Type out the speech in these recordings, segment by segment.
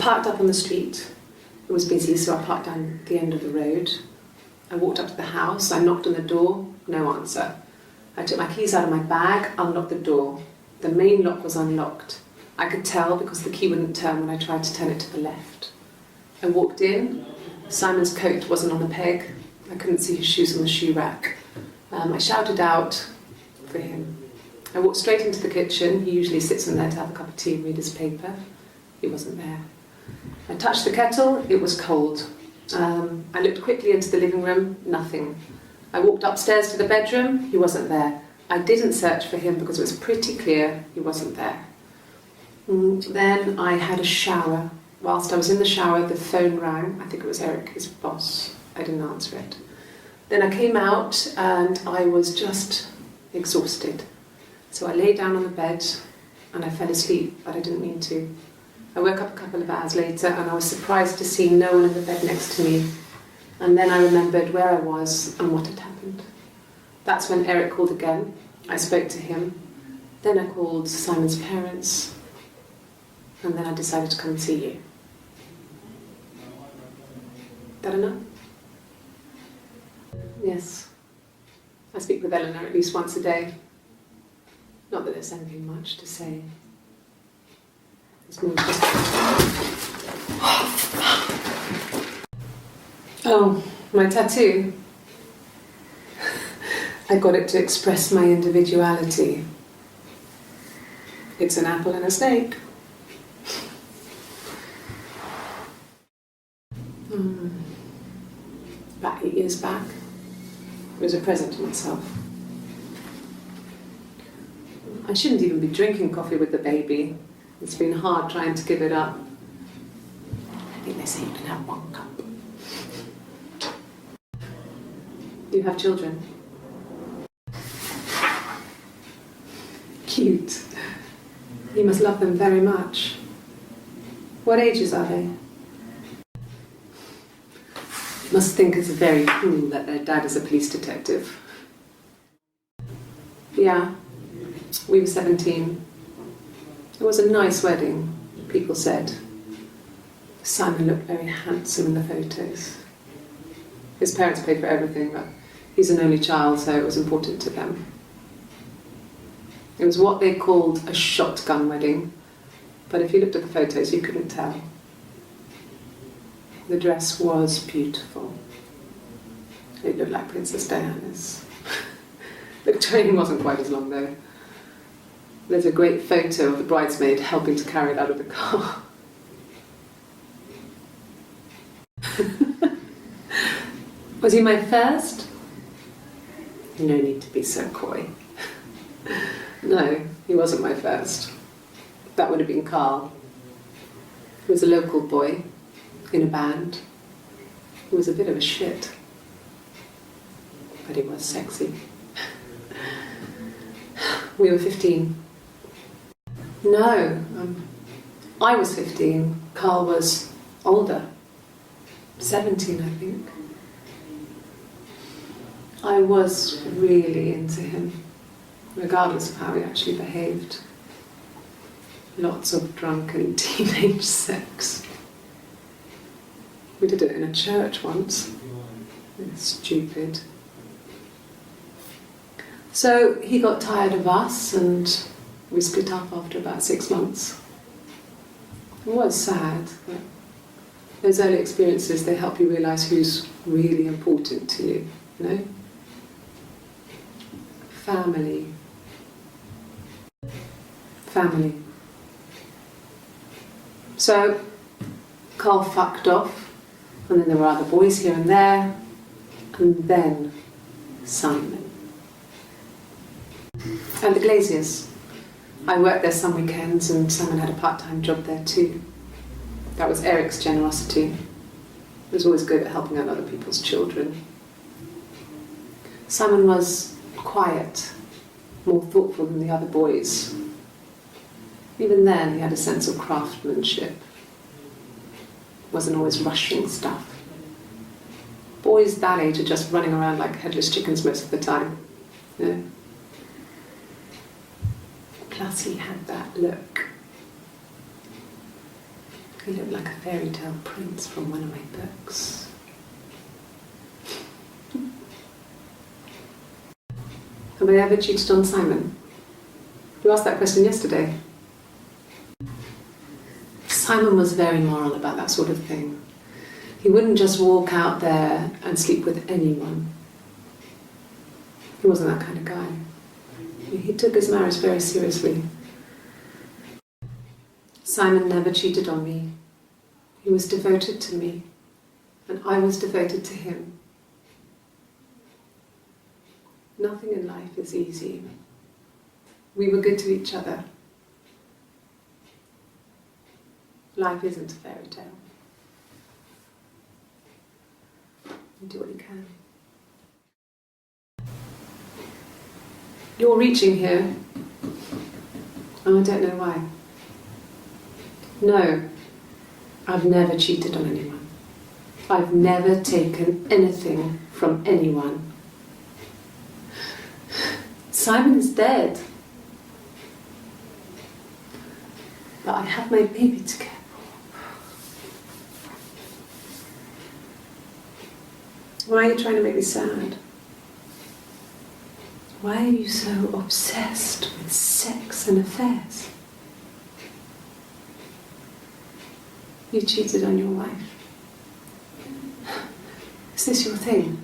parked up on the street. It was busy, so I parked down the end of the road. I walked up to the house, I knocked on the door, no answer. I took my keys out of my bag, unlocked the door. The main lock was unlocked. I could tell because the key wouldn't turn when I tried to turn it to the left. I walked in. Simon's coat wasn't on the peg. I couldn't see his shoes on the shoe rack. I shouted out for him. I walked straight into the kitchen. He usually sits in there to have a cup of tea and read his paper. He wasn't there. I touched the kettle. It was cold. I looked quickly into the living room. Nothing. I walked upstairs to the bedroom. He wasn't there. I didn't search for him because it was pretty clear he wasn't there. Then I had a shower. Whilst I was in the shower, the phone rang. I think it was Eric, his boss. I didn't answer it. Then I came out and I was just exhausted. So I lay down on the bed and I fell asleep, but I didn't mean to. I woke up a couple of hours later and I was surprised to see no one in the bed next to me. And then I remembered where I was and what had happened. That's when Eric called again. I spoke to him. Then I called Simon's parents. And then I decided to come and see you. That enough? Yes. I speak with Eleanor at least once a day. Not that there's anything much to say. It's more just... Oh, my tattoo. I got it to express my individuality. It's an apple and a snake. About 8 years back, it was a present to myself. I shouldn't even be drinking coffee with the baby. It's been hard trying to give it up. I think they say you can have 1 cup. You have children? Cute. You must love them very much. What ages are they? Must think it's very cool that their dad is a police detective. Yeah, we were 17. It was a nice wedding, people said. Simon looked very handsome in the photos. His parents paid for everything, but he's an only child, so it was important to them. It was what they called a shotgun wedding, but if you looked at the photos, you couldn't tell. The dress was beautiful. It looked like Princess Diana's. The train wasn't quite as long though. There's a great photo of the bridesmaid helping to carry it out of the car. Was he my first? No need to be so coy. No, he wasn't my first. That would have been Carl. He was a local boy in a band. He was a bit of a shit, but he was sexy. We were 15. No, I was 15. Carl was older, 17 I think. I was really into him, regardless of how he actually behaved. Lots of drunken teenage sex. We did it in a church once. It's stupid. So he got tired of us and we split up after about 6 months. It was sad, but those early experiences, they help you realise who's really important to you, you know? Family. Family. So Carl fucked off, and then there were other boys here and there, and then Simon. And the Glaziers. I worked there some weekends and Simon had a part-time job there too. That was Eric's generosity. He was always good at helping out other people's children. Simon was quiet, more thoughtful than the other boys. Even then he had a sense of craftsmanship. Wasn't always rushing stuff. Boys that age are just running around like headless chickens most of the time. You know? Plus he had that look. He looked like a fairy tale prince from one of my books. Have I ever cheated on Simon? You asked that question yesterday. Simon was very moral about that sort of thing. He wouldn't just walk out there and sleep with anyone. He wasn't that kind of guy. He took his marriage very seriously. Simon never cheated on me. He was devoted to me, and I was devoted to him. Nothing in life is easy. We were good to each other. Life isn't a fairy tale. You do what you can. You're reaching here, and I don't know why. No, I've never cheated on anyone. I've never taken anything from anyone. Simon is dead. But I have my baby to care for. Why are you trying to make me sad? Why are you so obsessed with sex and affairs? You cheated on your wife. Is this your thing?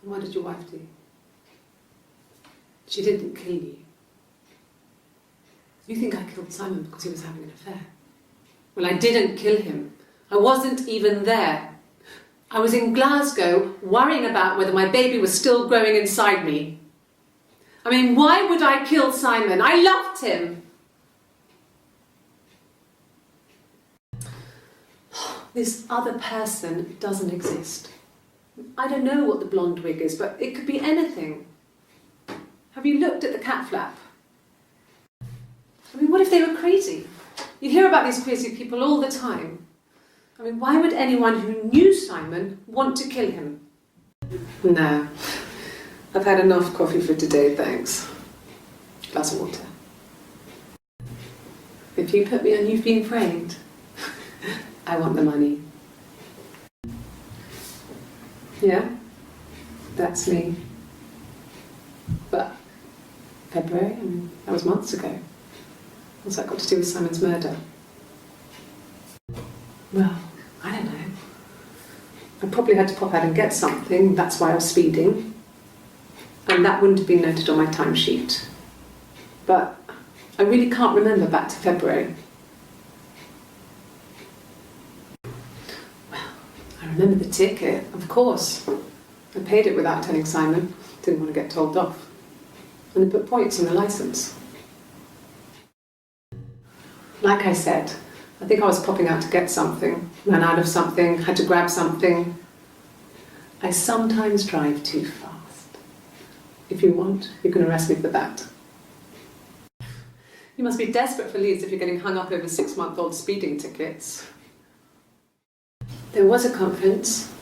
And what did your wife do? She didn't kill you. You think I killed Simon because he was having an affair? Well, I didn't kill him. I wasn't even there. I was in Glasgow worrying about whether my baby was still growing inside me. I mean, why would I kill Simon? I loved him. This other person doesn't exist. I don't know what the blonde wig is, but it could be anything. Have you looked at the cat flap? I mean, what if they were crazy? You hear about these crazy people all the time. I mean, why would anyone who knew Simon want to kill him? No. I've had enough coffee for today, thanks. Glass of water. If you put me on You've Been Framed, I want the money. Yeah? That's me. But February? I mean, that was months ago. What's that got to do with Simon's murder? Well, I don't know. I probably had to pop out and get something, that's why I was speeding. And that wouldn't have been noted on my timesheet. But I really can't remember back to February. Well, I remember the ticket, of course. I paid it without telling Simon. Didn't want to get told off. And they put points on the licence. Like I said, I think I was popping out to get something, ran out of something, had to grab something. I sometimes drive too fast. If you want, you can arrest me for that. You must be desperate for leads if you're getting hung up over 6-month-old speeding tickets. There was a conference,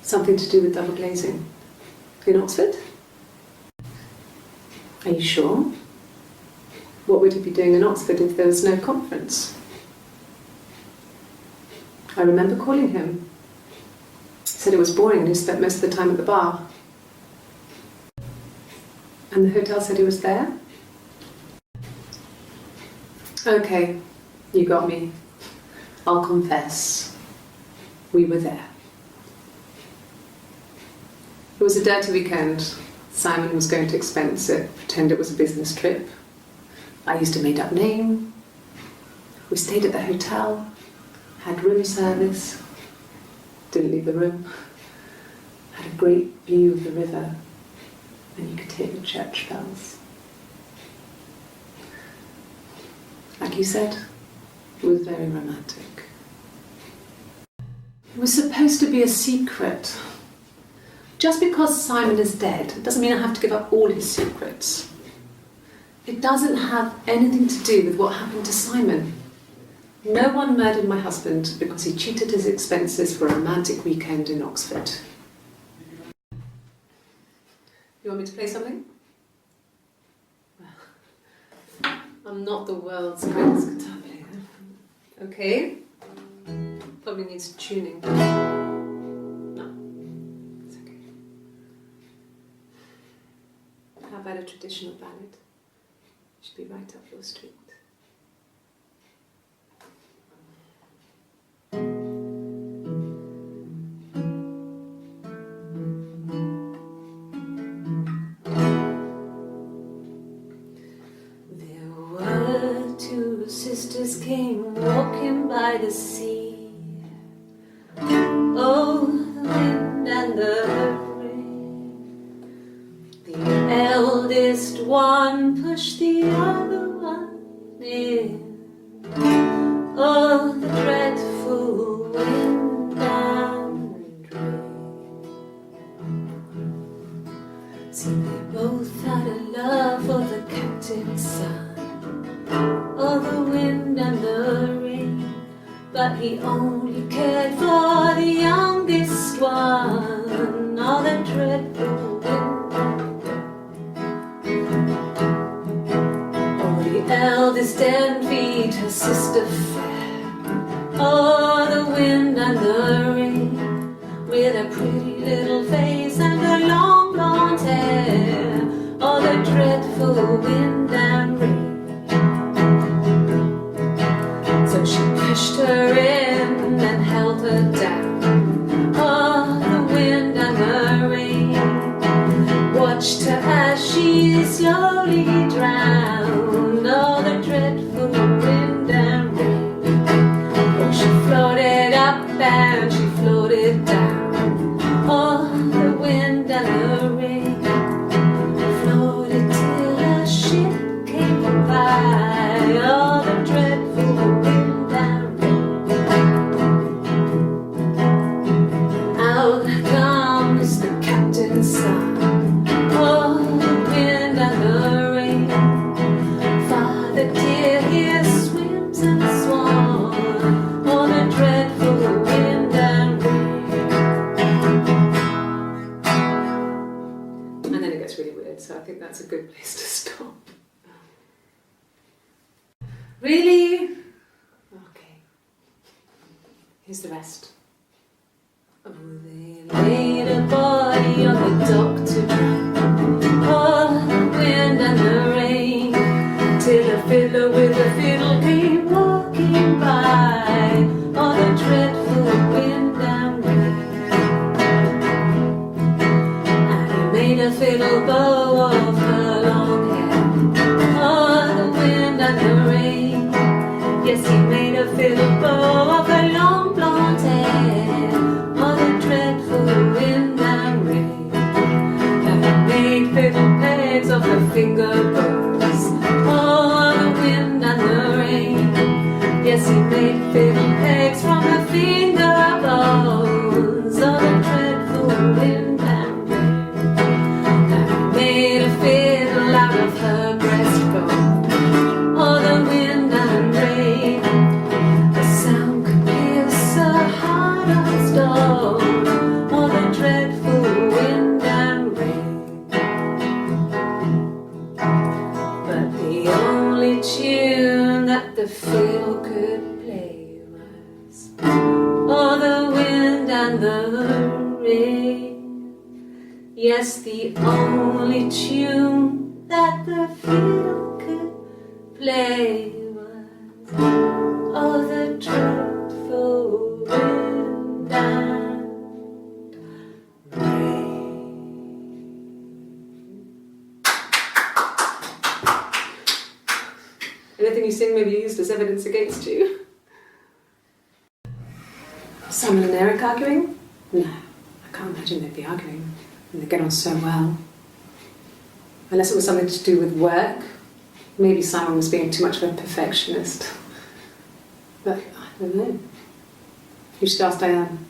something to do with double glazing. In Oxford? Are you sure? What would he be doing in Oxford if there was no conference? I remember calling him. He said it was boring and he spent most of the time at the bar. And the hotel said he was there? Okay, you got me. I'll confess. We were there. It was a dirty weekend. Simon was going to expense it, pretend it was a business trip. I used a made-up name. We stayed at the hotel, had room service, didn't leave the room, had a great view of the river, and you could hear the church bells. Like you said, it was very romantic. It was supposed to be a secret. Just because Simon is dead doesn't mean I have to give up all his secrets. It doesn't have anything to do with what happened to Simon. No one murdered my husband because he cheated his expenses for a romantic weekend in Oxford. You want me to play something? Well, I'm not the world's greatest guitar player. Okay. Probably needs tuning. No. It's okay. How about a traditional ballad? Should be right up your street. Sisters came walking by the sea. Oh, the wind and the rain. The eldest one pushed the other one in. Oh, the dreadful wind and rain. See, they both had a love for the captain's son. Oh, the wind and the rain, but he only cared for the youngest one. Oh, the dreadful wind and rain. Oh, the eldest envied her sister fair. Oh, the wind and the rain, with a pretty little face and her long blonde hair. Oh, the dreadful wind and rain. She pushed her in and held her down. Oh, the wind and the rain watched her as she slowly drowned. Oh, the dreadful wind and rain. Oh, she floated up and she floated down. Oh, the wind and the rain floated till a ship came by. Oh, the dreadful wind. Son. Oh, the wind and the rain. Father dear, here swims and swan. Oh, the dreadful wind and rain. And then it gets really weird, so I think that's a good place to stop. Really? Okay. Here's the rest. Oh, they laid a body on the dock to drown. Oh, the wind and the rain, till a fiddler with a fiddle came walking by. Oh, the dreadful wind and rain. And he made a fiddle bow of her long hair. Oh, the wind and the rain. Yes, he made a fiddle bow of her long blonde hair. Dreadful wind and rain, and he made fiddle pegs of her finger bones. Oh, the wind and the rain. Yes, he made fiddle pegs from her finger bones. Oh, the dreadful wind and rain. And he made a fiddle out of her breastbone. Oh, the wind and rain. The sound could pierce her heart of stone. Dreadful wind and rain. But the only tune that the fiddle could play was oh, the wind and the rain. Yes, the only tune that the fiddle could play was oh, the dreadful wind and anything you sing may be used as evidence against you. Simon and Eric arguing? No, I can't imagine they'd be arguing. And they get on so well. Unless it was something to do with work. Maybe Simon was being too much of a perfectionist. But I don't know. You should ask Diane.